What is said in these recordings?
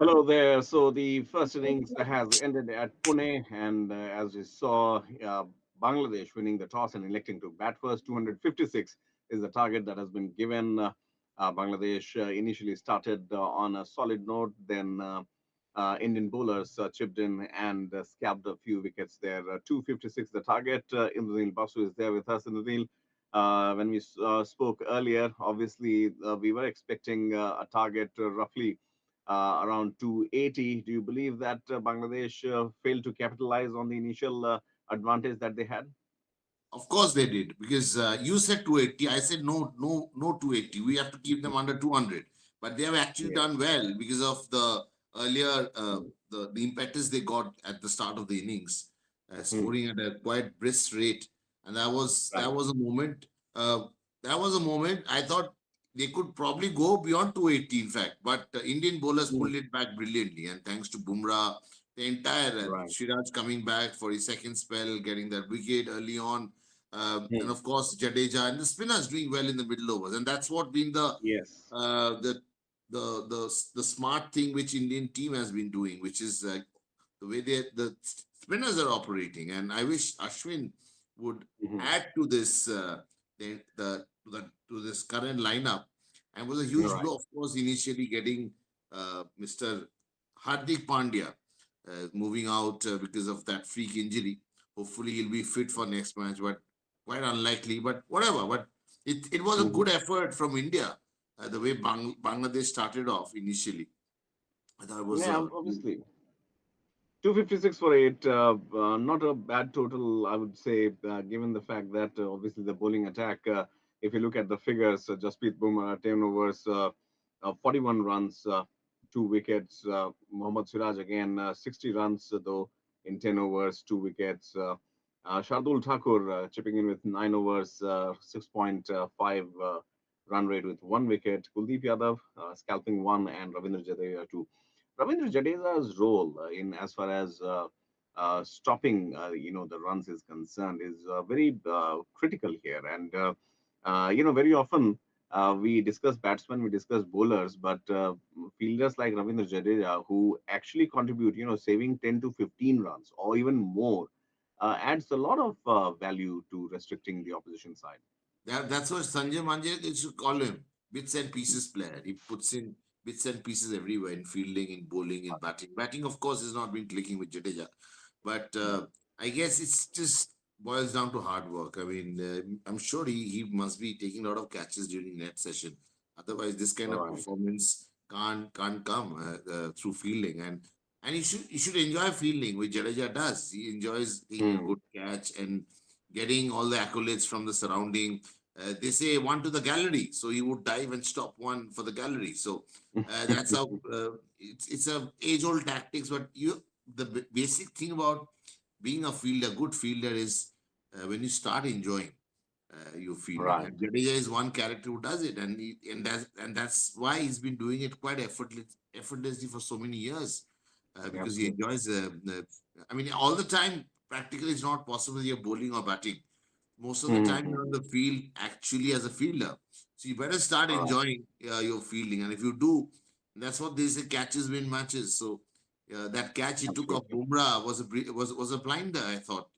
Hello there. So the first innings has ended at Pune, and as we saw, Bangladesh winning the toss and electing to bat first. 256 is the target that has been given. Bangladesh initially started on a solid note, then Indian bowlers chipped in and scalped a few wickets there. 256 the target. Indranil Basu is there with us. Indranil, when we spoke earlier, obviously we were expecting a target roughly around 280. Do you believe that Bangladesh failed to capitalize on the initial advantage that they had? Of course they did because you said 280. I said no, no, no 280. We have to keep them under 200. But they have actually Yes. done well because of the earlier Mm. the impetus they got at the start of the innings, Mm. scoring at a quite brisk rate, and that was Right. that was a moment. That was a moment I thought they could probably go beyond 280. In fact, but Indian bowlers Mm. pulled it back brilliantly, and thanks to Bumrah, the entire Right. Siraj coming back for his second spell, getting that wicket early on, and Mm. of course Jadeja and the spinners doing well in the middle overs, and that's what been Yes. uh, the the smart thing which Indian team has been doing, which is the way the spinners are operating. And I wish Ashwin would Hmm. add to this to this current lineup, and was a huge Right. blow, of course, initially getting Mr. Hardik Pandya moving out because of that freak injury. Hopefully, he'll be fit for next match, but quite unlikely. But whatever. But it was a Hmm. good effort from India, the way Bangladesh started off initially. I thought it was Yeah, obviously. 256 for 8, not a bad total, I would say, given the fact that obviously the bowling attack, if you look at the figures, Jasprit Bumrah, 10 overs, 41 runs, 2 wickets. Mohammad Siraj again, 60 runs, though, in 10 overs, 2 wickets. Shardul Thakur chipping in with 9 overs, 6.5 run rate with 1 wicket. Kuldeep Yadav scalping one, and Ravindra Jadeja 2. Ravindra Jadeja's role in as far as stopping, the runs is concerned is very critical here. And very often we discuss batsmen, we discuss bowlers, but fielders like Ravindra Jadeja, who actually contribute, saving 10 to 15 runs or even more, adds a lot of value to restricting the opposition side. That's what Sanjay Manjare should call him. Bits and pieces player. He puts in bits and pieces everywhere in fielding, in bowling, in batting. Batting, of course, has not been clicking with Jadeja. But I guess it's just boils down to hard work. I mean, I'm sure he must be taking a lot of catches during net session. Otherwise, this kind of Right. performance can't come through fielding. And you should enjoy fielding, which Jadeja does. He enjoys taking a Hmm. good catch and getting all the accolades from the surrounding. They say one to the gallery, so he would dive and stop one for the gallery. So that's how it's a age old tactics. But the basic thing about being a fielder, good fielder, is when you start enjoying your fielding. Right. And Jadeja is one character who does it, and that's why he's been doing it quite effortlessly for so many years, because he Absolutely. enjoys I mean, all the time. Practically, it's not possible you're bowling or batting. Most of the time, you're on Hmm. the field actually as a fielder. So you better start Right. enjoying your fielding. And if you do, that's what they say: catches win matches. So that catch he took of Absolutely. Bumrah was a blinder. I thought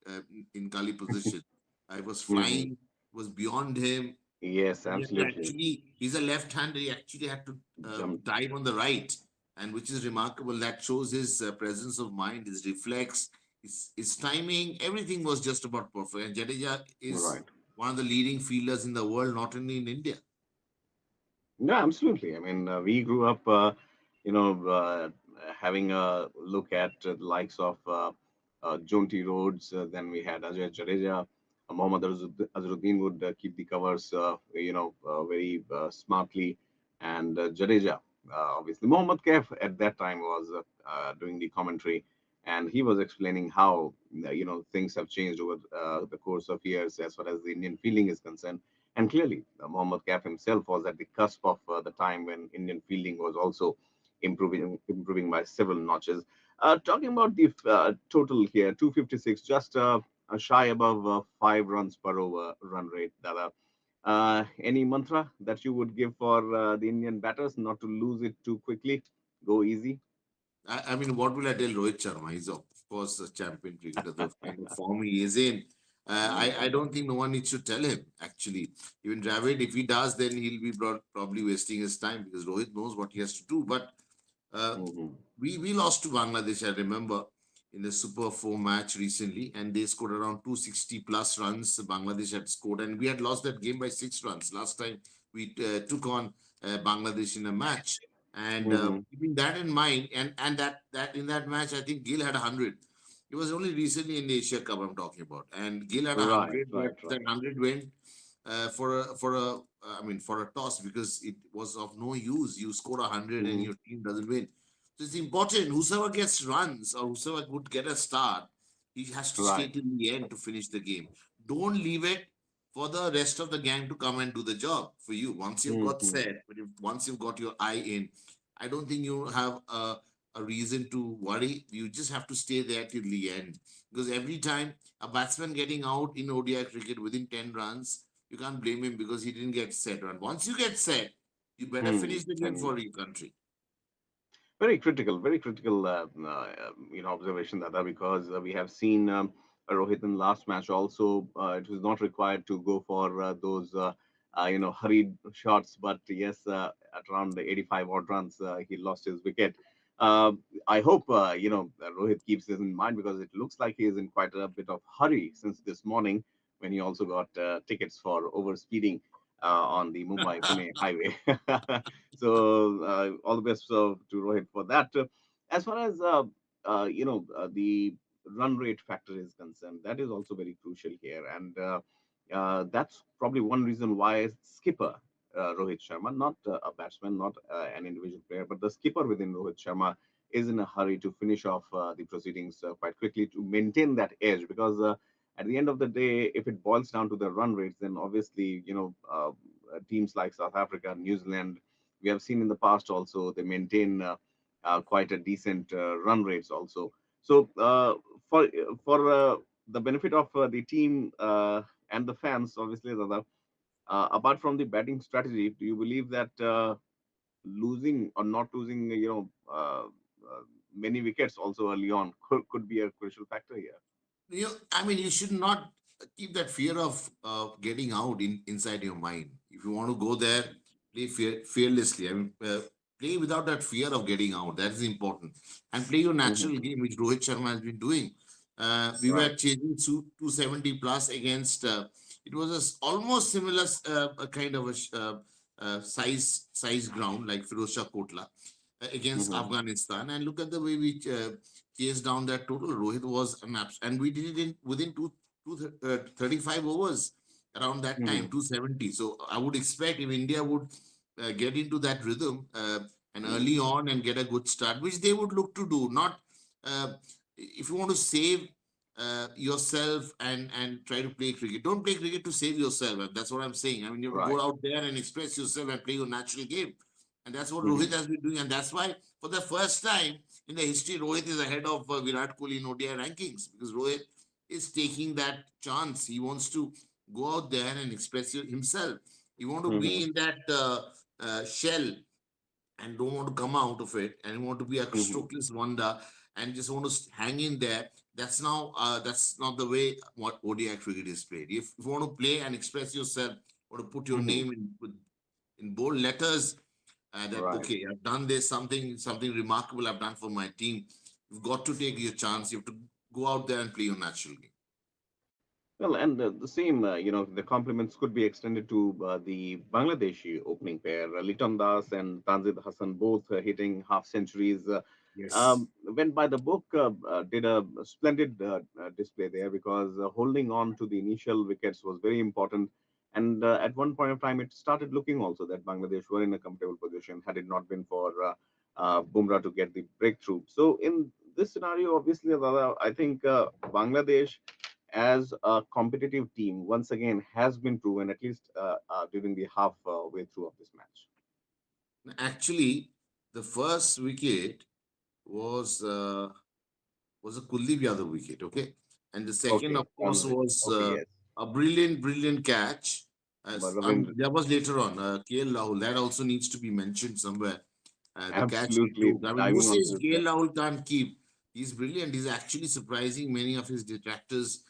in Kali position, I was Hmm. flying, was beyond him. Yes, He had to absolutely. actually, he's a left-hander. He actually had to Jump. dive on the right, and which is remarkable. That shows his presence of mind, his reflex, his timing. Everything was just about perfect. And Jadeja is Right. one of the leading fielders in the world, not only in India. Yeah, absolutely. I mean, we grew up, you know, uh, having a look at the likes of Jonty Rhodes. Then we had Ajay Jadeja. Mohammad Azharuddin would keep the covers, very smartly. And Jadeja, obviously. Mohammad Kaif at that time was doing the commentary. And he was explaining how, things have changed over the course of years as far as the Indian fielding is concerned. And clearly, Mohammad Kaif himself was at the cusp of the time when Indian fielding was also improving by several notches. Talking about the total here, 256, just shy above 5 runs per over run rate. Dada, any mantra that you would give for the Indian batters not to lose it too quickly? Go easy. I mean, what will I tell Rohit Sharma? He's of course a champion cricketer. The kind of form he is in, I don't think no one needs to tell him. Actually, even Dravid, if he does, then he'll be probably wasting his time because Rohit knows what he has to do. But uh, Mm-hmm. we lost to Bangladesh. I remember in the Super 4 match recently, and they scored around 260 plus runs. Bangladesh had scored, and we had lost that game by 6 runs. Last time we took on Bangladesh in a match, and Mm-hmm. keeping that in mind, and that in that match, I think Gill had 100. It was only recently in the Asia Cup I'm talking about, and Gill had a Right, hundred. right, That right. 100 went I mean for a toss because it was of no use. You score 100 and Mm-hmm. your team doesn't win. So it's important. Whosoever gets runs or whosoever would get a start, he has to stay Right. till the end to finish the game. Don't leave it for the rest of the gang to come and do the job for you. Once you've got Mm-hmm. set, once you've got your eye in, I don't think you have a reason to worry. You just have to stay there till the end. Because every time a batsman getting out in ODI cricket within 10 runs, you can't blame him because he didn't get set run. Once you get set, you better Hmm. finish the game And for your country. very critical, observation, Dada, because we have seen Rohit in last match also. It was not required to go for those, hurried shots, but yes, at around 85 odd runs, he lost his wicket. Uh, I hope, Rohit keeps this in mind because it looks like he is in quite a bit of hurry since this morning when he also got tickets for overspeeding on the Mumbai Pune highway. So all the best to Rohit for that. As far as the run rate factor is concerned, that is also very crucial here, and that's probably one reason why skipper Rohit Sharma, not a batsman, not an individual player, but the skipper within Rohit Sharma is in a hurry to finish off the proceedings quite quickly to maintain that edge because. At the end of the day, if it boils down to the run rates, then obviously, teams like South Africa, New Zealand, we have seen in the past also they maintain quite a decent run rates also. So for the benefit of the team and the fans, obviously, apart from the batting strategy, do you believe that losing or not losing, many wickets also early on could be a crucial factor here? I mean, you should not keep that fear of getting out inside your mind. If you want to go there, play fearlessly. I mean, play without that fear of getting out. That is important. And play your Hmm. natural game, which Rohit Sharma has been doing. We were Right. chasing 270 plus against. It was almost similar kind of a size ground like Firozshah Kotla against Hmm. Afghanistan. And look at the way we chased down that total. Rohit was an abs, and we did it in within 35 overs around that time, Hmm. 270. So I would expect if India would get into that rhythm and Hmm. early on and get a good start, which they would look to do. Not uh, if you want to save yourself and try to play cricket. Don't play cricket to save yourself. And that's what I'm saying. I mean, you have to Right. go out there and express yourself and play your natural game. And that's what Hmm. Rohit has been doing. And that's why, for the first time in the history, Rohit is ahead of Virat Kohli in ODI rankings because Rohit is taking that chance. He wants to go out there and express himself. He want to Hmm. be in that shell and don't want to come out of it and want to be a Hmm. strokeless wonder and just want to hang in there. That's not the way what ODI cricket is played. If you want to play and express yourself, or to put your Hmm. name in bold letters, that Right. okay, I've done this something remarkable I've done for my team. You've got to take your chance. You have to go out there and play your natural game. Well, and the same, the compliments could be extended to the Bangladeshi opening pair, Liton Das and Tanzid Hassan, both hitting half centuries. Yes. Went by the book, did a splendid display there because holding on to the initial wickets was very important. And at one point of time, it started looking also that Bangladesh were in a comfortable position had it not been for Bumrah to get the breakthrough. So in this scenario, obviously, I think Bangladesh as a competitive team once again has been proven at least during the half way through of this match. Actually, the first wicket was a Kuldeep Yadav wicket, okay? And the second, Okay, of course, Tanzit. was Okay, yes, a brilliant catch. but And Ravindra. that was later on, KL Rahul. That also needs to be mentioned somewhere. The catch he Absolutely took. I mean, who diving onto says his KL back. Rahul can't keep? He's brilliant. He's actually surprising many of his detractors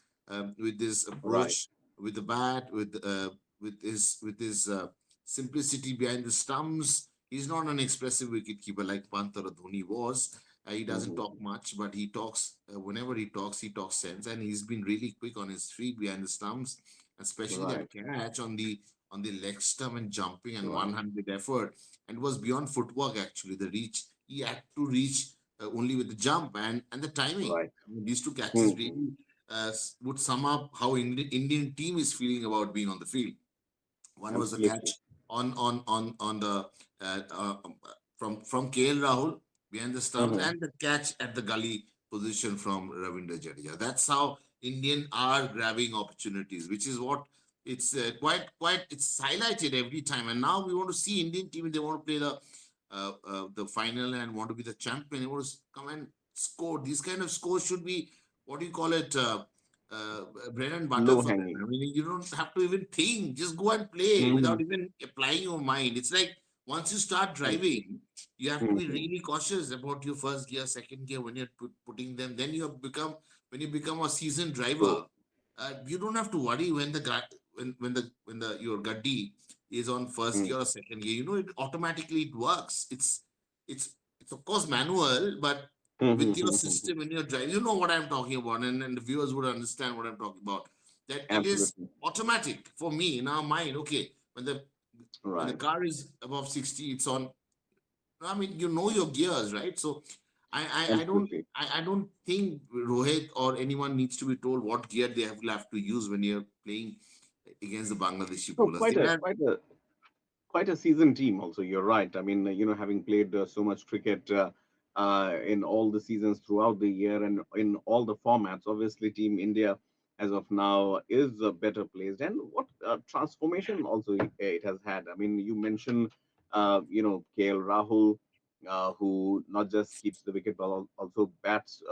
with this Right. approach, with the bat, with his simplicity behind the stumps. He's not an expressive wicketkeeper like Pant or Dhoni was. He doesn't Hmm. talk much, but he talks. Whenever he talks sense, and he's been really quick on his feet behind the stumps, especially that Right. catch on the leg stump and jumping and Right. one-handed effort, and it was beyond footwork actually. The reach he had to reach only with the jump and the timing. Right. I mean, these two catches Hmm. really would sum up how Indian team is feeling about being on the field. One was a catch Absolutely. on the from KL Rahul behind the stumps, Hmm. and the catch at the gully position from Ravindra Jadeja. That's how Indian are grabbing opportunities, which is what it's quite it's highlighted every time. And now we want to see Indian team. They want to play the final and want to be the champion. They want to come and score. These kind of scores should be, what do you call it? Uh, Bread and butter Low for them. hanging. I mean, you don't have to even think. Just go and play Hmm. without even applying your mind. It's like once you start driving, Absolutely. you have to be Hmm. really cautious about your first gear, second gear when you're putting them. Then you have become when you become a seasoned True. driver. You don't have to worry when when the your gaddi is on first Hmm. gear or second gear. You know, it automatically it works. It's of course manual, but with your Hmm. system when you're driving, you know what I'm talking about, and the viewers would understand what I'm talking about. That it is Absolutely. automatic for me in our mind. Okay, when the Right. car is above 60, it's on. I mean, you know your gears, right? So Absolutely. I don't think Rohit or anyone needs to be told what gear they have to use when you're playing against the Bangladeshi So bowlers. They have quite a seasoned team also. You're right. I mean, having played so much cricket in all the seasons throughout the year and in all the formats, obviously Team India as of now is better placed. And what transformation also it has had. I mean, you mentioned KL Rahul, who not just keeps the wicket but also bats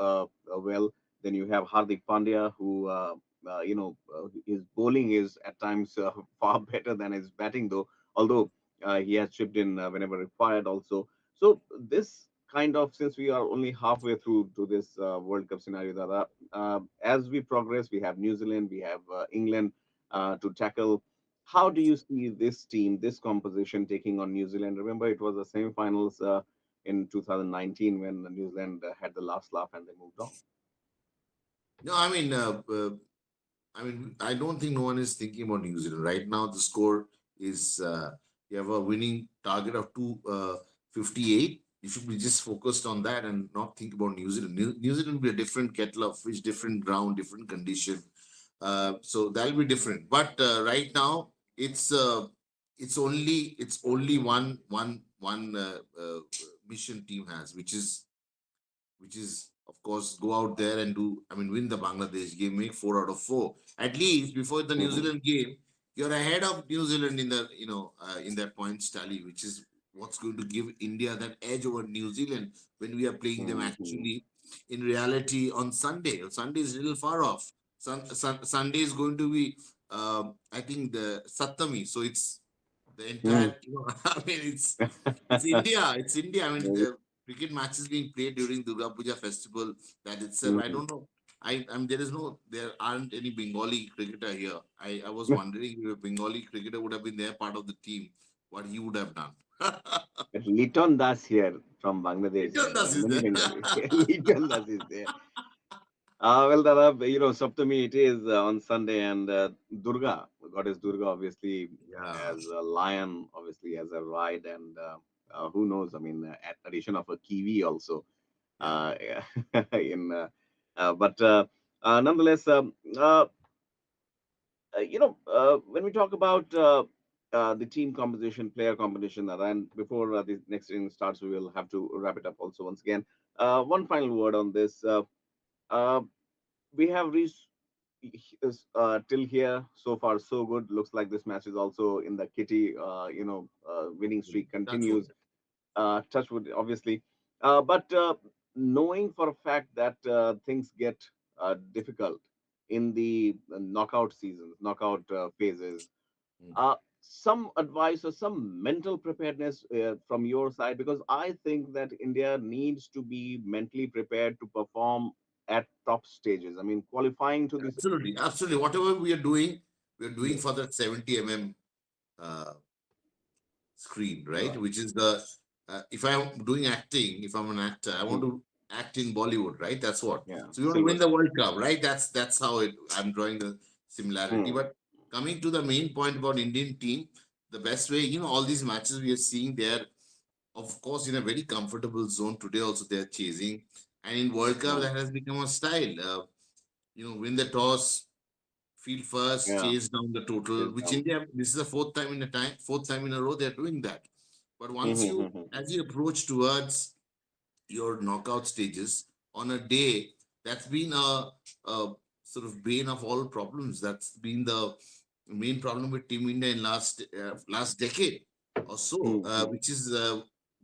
well. Then you have Hardik Pandya, who his bowling is at times far better than his batting, though. Although he has chipped in whenever required, also. So this kind of, since we are only halfway through to this World Cup scenario, Dada, as we progress, we have New Zealand, we have England to tackle. How do you see this team, this composition taking on New Zealand? Remember, it was the semi-finals in 2019 when New Zealand had the last laugh and they moved on. no. I mean, I don't think no one is thinking about New Zealand right now. The score is you have a winning target of 258. You should be just focused on that and not think about New Zealand. New Zealand will be a different kettle of fish, different ground, different condition. So that'll be different. But right now, it's only one mission team has, which is of course go out there and do, I mean, win the Bangladesh game, make 4 out of 4 at least before the New Hmm. Zealand game. You're ahead of New Zealand in the in their points tally, which is what's going to give India that edge over New Zealand when we are playing them Hmm. actually in reality on Sunday. Sunday is a little far off. Sunday is going to be I think the Sattami, so it's the Hmm. entire I mean it's India. It's India. I mean, the cricket matches being played during Durga Puja festival. That itself, I Mhm. don't know. I there aren't any Bengali cricketer here. I was wondering if a Bengali cricketer would have been there part of the team, what he would have done. Liton Das here from Bangladesh. Little Das is Many there. Bengali. Liton Das is there. Well, Dada, Saptami it is on Sunday, and Durga, goddess Durga, obviously Yeah, as a lion, obviously as a ride, and who knows? I mean, addition of a kiwi also. yeah. Uh, in but nonetheless, when we talk about the team composition, player composition, and before the next inning starts, we will have to wrap it up also once again. One final word on this. Uh, we have reached till here so far so good. Looks like this match is also in the kitty. Winning streak That's what. continues. Touchwood, obviously, but knowing for a fact that things get difficult in the knockout seasons, knockout phases. Mm. some advice or some mental preparedness from your side? Because I think that India needs to be mentally prepared to perform at top stages. I mean, qualifying to this. Absolutely, absolutely. Whatever we are doing for that 70 uh, screen, right? Right. Which is the if I'm doing acting, if I'm an actor, I want Hmm. to act in Bollywood, right? That's what. Yeah. So you want to Silver win the screen. World Cup, right? That's how it. I'm drawing the similarity. Hmm. But coming to the main point about Indian team, the best way, all these matches we are seeing there, of course, in a very comfortable zone today. Also, they are chasing, and in World Cup Hmm. that has become a style. Win the toss, field first, Yeah. chase down the total, Is which down. India, this is the fourth time in a row they're doing that. But once you, Mm-hmm. as you approach towards your knockout stages on a day, that's been a sort of bane of all problems. That's been the main problem with Team India in last decade or so, Hmm. which is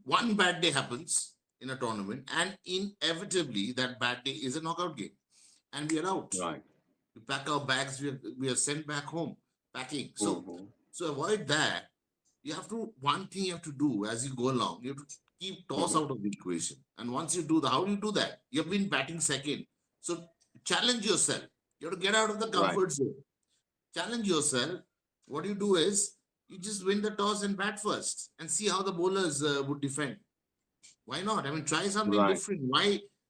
one bad day happens in a tournament, and inevitably that bad day is a knockout game, and we are out. Right. We pack our bags, we are sent back home, packing. Hmm. So avoid that. One thing you have to do as you go along, you have to keep toss Hmm. out of the equation. And once you do that, how do you do that? You've been batting second. So challenge yourself. You have to get out of the Right. comfort zone. Challenge yourself. What you do is you just win the toss and bat first and see how the bowlers would defend. Why not? I mean, try something Right. different.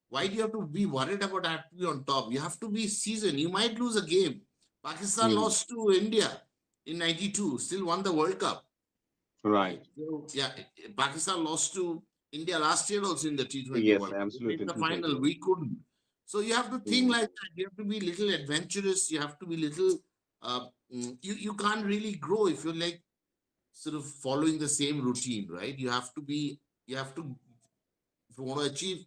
Why do you have to be worried about having to be on top? You have to be seasoned. You might lose a game. Pakistan Hmm. lost to India in 92, still won the World Cup. Right. Right. So yeah, Pakistan lost to India last year also in the T20 Yes, World Cup. They made absolutely. the T20. final. We couldn't. So you have to think Hmm. like that. You have to be little adventurous. You have to be little. Uh, you can't really grow if you're like sort of following the same routine, right? You have to be. You have to, if you want to achieve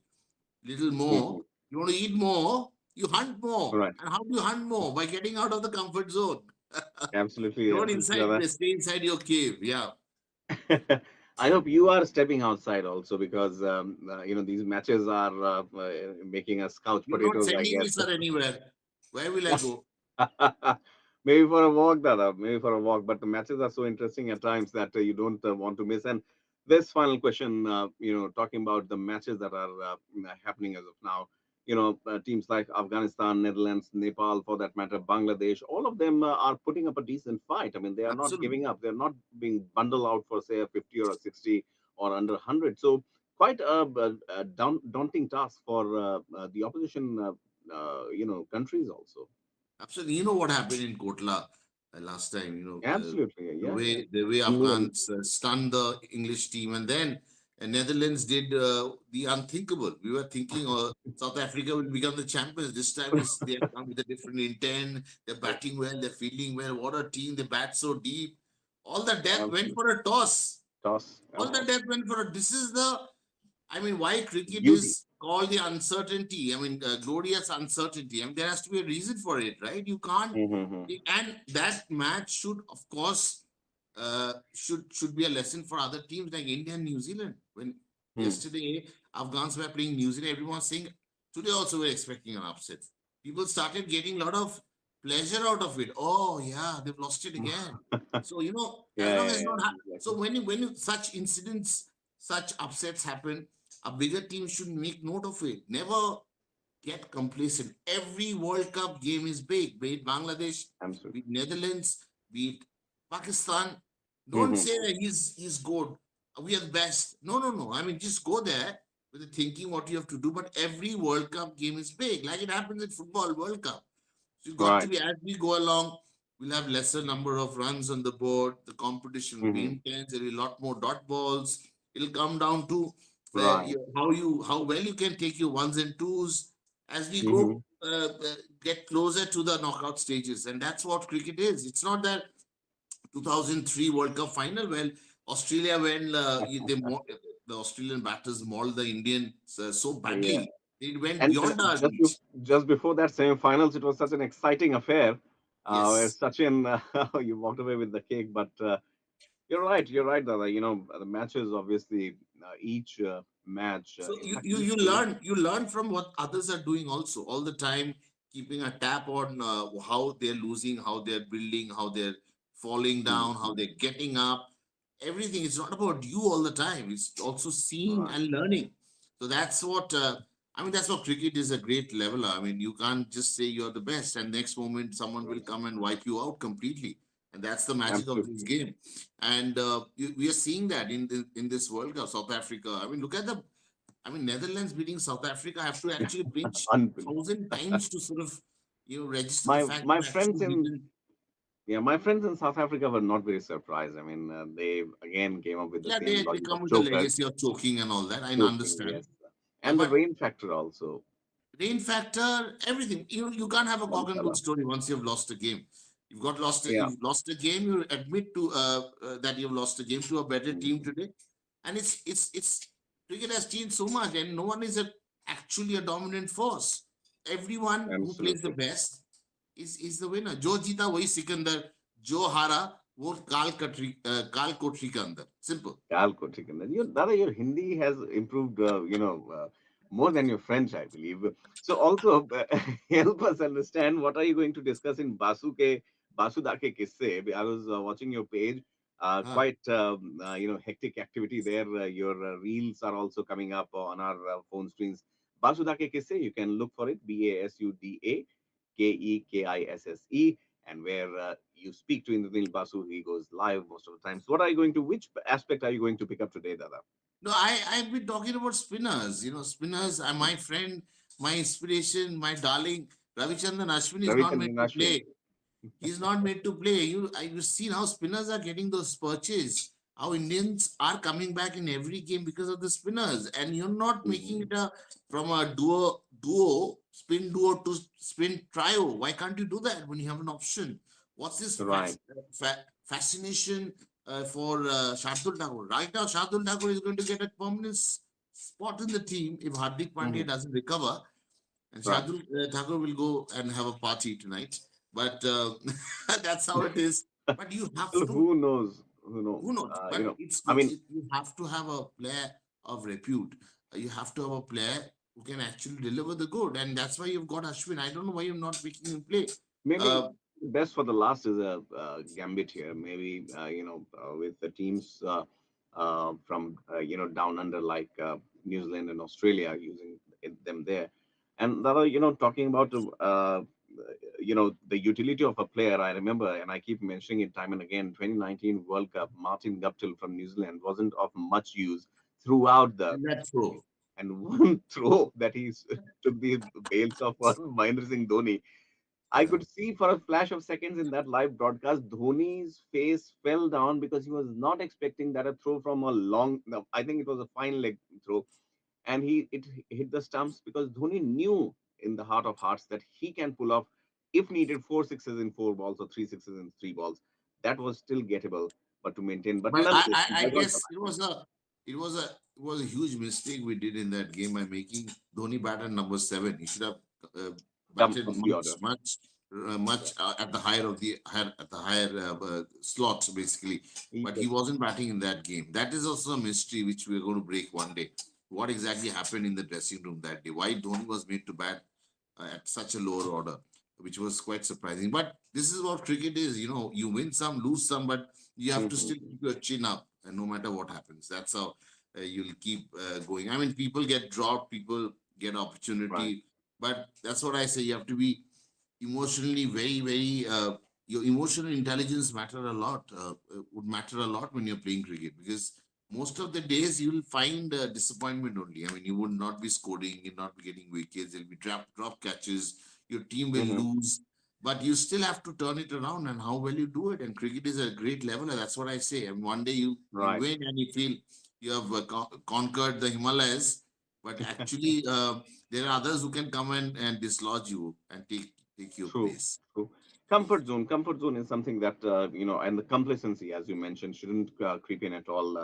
little Hmm. more, you want to eat more, you hunt more. Right. And how do you hunt more? By getting out of the comfort zone. Absolutely. Don't Absolutely. stay inside your cave. Yeah. I hope you are stepping outside also because these matches are making us couch You're not potatoes, I sending me, guess. sir, anywhere. Where will I go? Maybe for a walk, Dada. Maybe for a walk. But the matches are so interesting at times that you don't want to miss. And this final question, talking about the matches that are happening as of now, teams like Afghanistan, Netherlands, Nepal, for that matter, Bangladesh, all of them are putting up a decent fight. I mean, they are not giving Absolutely. up. They're not being bundled out for, say, a 50 or a 60 or under 100. So quite a daunting task for the opposition, countries also. Absolutely. You know what happened in Kotla last time? Absolutely. The Yeah, yeah. way England. Afghans stunned the English team, and then Netherlands did the unthinkable. We were thinking, South Africa will become the champions. This time is they have come with a different intent. They're batting well. They're fielding well. What a team! They bat so deep. All the depth went Absolutely. for a toss. Toss. All the depth went for a. This is the, I mean, why cricket Beauty. is called the uncertainty. I mean, glorious uncertainty. I mean, there has to be a reason for it, right? You can't, Mm-hmm. and that match should, of course, should be a lesson for other teams like India and New Zealand. When Hmm. yesterday Afghans were playing New Zealand, everyone was saying today also we're expecting an upset. People started getting a lot of pleasure out of it. Oh yeah, they've lost it again. So as Yeah, long yeah, as yeah. not Exactly. so when such incidents, such upsets happen, a bigger team should make note of it. Never get complacent. Every World Cup game is big. Be it Bangladesh, be Absolutely. it Netherlands, be it Pakistan. Don't say Mm-hmm. that he's good. We are the best. No, no, no. I mean, just go there with the thinking what you have to do. But every World Cup game is big, like it happens in football World Cup. So you got to Right. be, as we go along, we'll have lesser number of runs on the board. The competition will be Mm-hmm. intense. There will be a lot more dot balls. It'll come down to Right. how well you can take your ones and twos as we Mm-hmm. go get closer to the knockout stages, and that's what cricket is. It's not that 2003 World Cup final when Australia when the Australian batters mauled the Indians so Yeah. badly. It went And beyond our reach. just before that semi-finals, it was such an exciting affair. Where Yes. Sachin, you walked away with the cake, but you're right. You're right, Dada. The matches, obviously, each match, So in fact, each game. you learn from what others are doing also all the time, keeping a tap on how they're losing, how they're building, how they're falling down, how Mhm. they're getting up, everything. It's not about you all the time. It's also seeing Right. and learning. So that's what I mean. That's what cricket is, a great leveler. I mean, you can't just say you're the best, and next moment someone will Right. come and wipe you out completely. And that's the magic of this Absolutely. game. And we are seeing that in this World Cup, South Africa. I mean, look at the. I mean, Netherlands beating South Africa. I have to actually pinch Unbelievable. 1,000 times to sort of register the My fact my that actually friends in beaten. Yeah, my friends in South Africa were not very surprised. I mean, they again came up with the Yeah, same they logic of come with the chokers, legacy of choking and all that. I choking, understand. yes, and the But rain factor also. rain factor, everything. You can't have a cock and bull Dharamshala. story once you've lost a game. Yeah. You've lost a game. You admit to that you've lost a game to a better team Mhm. today, and it's cricket has changed so much, and no one is actually a dominant force. Everyone who plays the Absolutely. best is the winner. जो जीता वही सिकंदर, जो हारा वो काल कोठरी के अंदर. Simple. Calco chicken. Dada, your Hindi has improved, more than your French, I believe. So also help us understand what are you going to discuss in Basuda ke Kisse. I was watching your page. Ah. Quite hectic activity there. Your reels are also coming up on our phone screens. Basuda ke Kisse. You can look for it. Basuda Kesse, and where you speak to Indranil Basu, he goes live most of the time. So, what are you going to? Which aspect are you going to pick up today, Dada? No, I've been talking about spinners. Spinners are my friend, my inspiration, my darling. Ravichandran Ashwin is not made Ravichandran to Ashwin. play. He's not made to play. You seen how spinners are getting those perches. How Indians are coming back in every game because of the spinners, and you're not making Mhm. it a from a duo to spin trio. Why can't you do that when you have an option? What's this Right. fascination for Shardul Thakur? Right now, Shardul Thakur is going to get a permanent spot in the team if Hardik Pandya Mhm. doesn't recover, and Right. Shardul Thakur will go and have a party tonight. But that's how it is. But you have Well, to, who knows? Who knows? who knows? But it's I good. mean, You have to have a player of repute. You have to have a player who can actually deliver the good. And that's why you've got Ashwin. I don't know why you're not making him play. maybe Uh, best for the last is a gambit here. Maybe with the teams from down under like New Zealand and Australia using them there, and that are talking about the utility of a player. I remember, and I keep mentioning it time and again. 2019 World Cup, Martin Guptill from New Zealand wasn't of much use throughout the that's so. tournament, and one throw that took the bails of Mahendra Singh Dhoni. I Yeah. could see for a flash of seconds in that live broadcast, Dhoni's face fell down because he was not expecting that a throw from a long. No, I think it was a fine leg throw, and it hit the stumps because Dhoni knew in the heart of hearts that he can pull off, if needed, four sixes in four balls or three sixes in three balls. That was still gettable, but to maintain. But But nonetheless, I bygones are guess bygones. it was a huge mistake we did in that game by making Dhoni batter number seven. He should have uh, Come batted up the order. much at the higher slots basically. But he Yes. wasn't batting in that game. That is also a mystery which we are going to break one day. What exactly happened in the dressing room that day? Why Dhoni was made to bat at such a lower order, which was quite surprising. But this is what cricket is. You win some, lose some, but you have to still Mhm. keep your chin up, and no matter what happens, that's how you'll keep going. I mean, people get dropped, people get Right. opportunity, but that's what I say. You have to be emotionally very, very. Your emotional intelligence would matter a lot when you're playing cricket because most of the days you will find disappointment only. I mean, you would not be scoring, you'll not be getting wickets, there'll be drop catches, your team will Mhm. lose, but you still have to turn it around and how well you do it. And cricket is a great level, and that's what I say. And one day you Right. win and you feel you have conquered the Himalayas, but actually there are others who can come and dislodge you and take your True, place. true. Comfort zone. Comfort zone is something that and the complacency, as you mentioned, shouldn't creep in at all.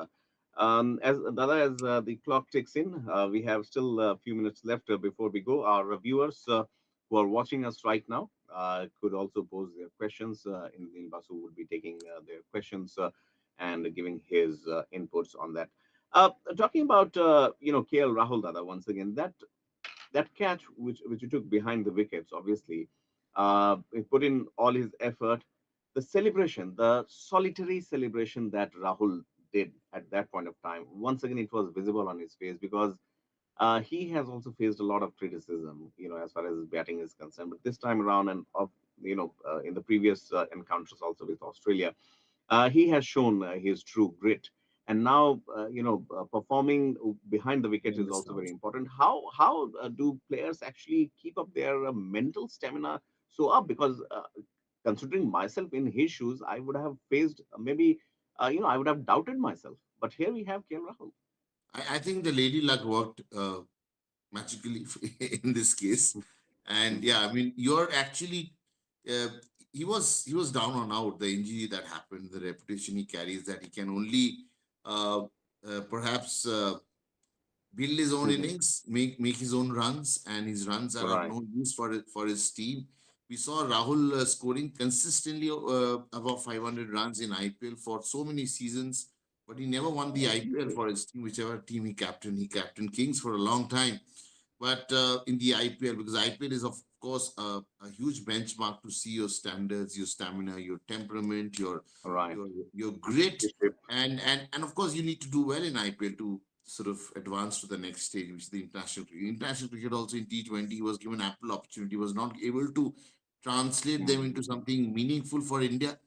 As Dada, as the clock ticks in, we have still a few minutes left before we go. Our viewers who are watching us right now could also pose their questions. Indil Basu would be taking their questions and giving his inputs on that. Talking about KL Rahul, Dada, once again, that catch which he took behind the wickets, obviously, he put in all his effort. the celebration, the solitary celebration that Rahul did at that point of time, once again, it was visible on his face because he has also faced a lot of criticism, as far as his batting is concerned. But this time around, and in the previous encounters also with Australia, he has shown his true grit. And now, performing behind the wicket is Tremendous also very rounds. important. How do players actually keep up their mental stamina so up? Because considering myself in his shoes, I would have faced maybe, I would have doubted myself. But here we have KL Rahul. I think the lady luck worked magically in this case. And Mhm. yeah, I mean, you're actually uh, he was down and out. The injury that happened, the reputation he carries, that he can only uh, perhaps build his own Mhm. innings, make his own runs, and his runs are of Right. no use for his team. We saw Rahul scoring consistently above 500 runs in IPL for so many seasons, but he never won the IPL for his team, whichever team he captained. He captained Kings for a long time, but in the IPL, because IPL is of course a huge benchmark to see your standards, your stamina, your temperament, Right. your your grit, Leadership. and of course you need to do well in IPL to sort of advance to the next stage, which is the international cricket. International cricket also in T20 was given ample opportunity, was not able to translate them Mhm. into something meaningful for India.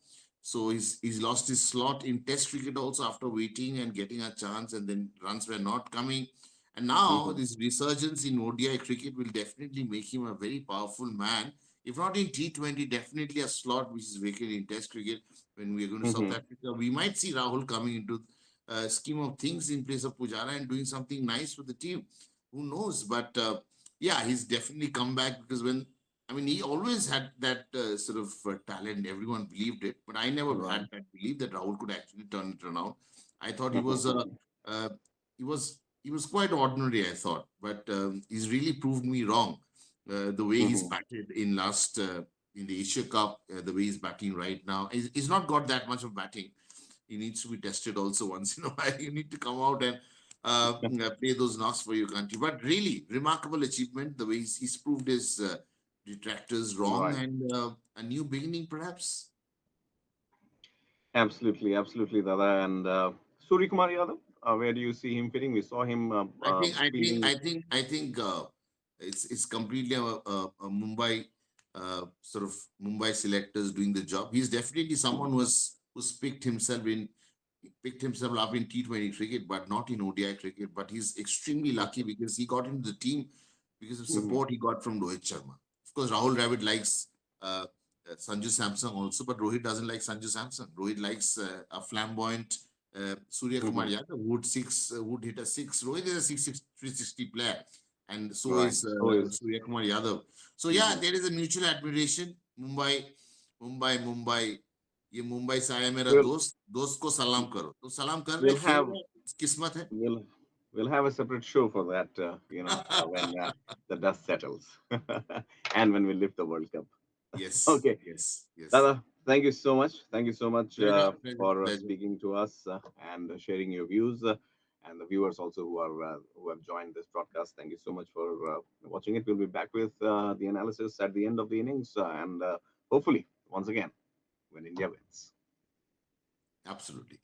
So he's lost his slot in Test cricket also after waiting and getting a chance, and then runs were not coming. And now Mhm. this resurgence in ODI cricket will definitely make him a very powerful man. If not in T20, definitely a slot which is vacant in Test cricket. When we are going to South Mhm. Africa, we might see Rahul coming into a scheme of things in place of Pujara and doing something nice for the team. Who knows? But yeah, he's definitely come back because I mean, he always had that sort of talent. Everyone believed it, but I never Right. had that belief that Rahul could actually turn it around. I thought Mhm. uh, he was quite ordinary, I thought, but he's really proved me wrong. The way he's Mhm. batted in the Asia Cup, the way he's batting right now, he's not got that much of batting. He needs to be tested also once in a while. You need to come out and play those knocks for your country. But really, remarkable achievement. The way he's proved his detractors wrong, Right. and a new beginning, perhaps. Absolutely. Absolutely, Dada. And Surya Kumar Yadav, where do you see him fitting? We saw him fielding. I think it's completely a Mumbai sort of Mumbai selectors doing the job. He's definitely someone who's picked himself up in T20 cricket, but not in ODI cricket. But he's extremely lucky because he got into the team because of Mhm. support he got from Rohit Sharma. Of course, Rahul Dravid likes Sanju Samson also, but Rohit doesn't like Sanju Samson. Rohit likes a flamboyant Surya Kumar Mhm. Yadav would hit a six. Rohit is a 360 player, and so Right. is So is. Surya Kumar Yadav. So yeah, Mhm. there is a mutual admiration. Mumbai ये मुंबई से आया मेरा We'll दोस्त दोस्त को सलाम करो तो सलाम कर रहे we'll खेल have रहे किस्मत है. we'll we'll have a separate show for that. When the dust settles, and when we lift the World Cup. Yes, Okay. yes, yes. Dada, thank you so much. Thank you so much Pleasure, pleasure, for pleasure. speaking to us and sharing your views, and the viewers also who have joined this broadcast. Thank you so much for watching it. We'll be back with the analysis at the end of the innings, and hopefully, once again, when India wins. Absolutely.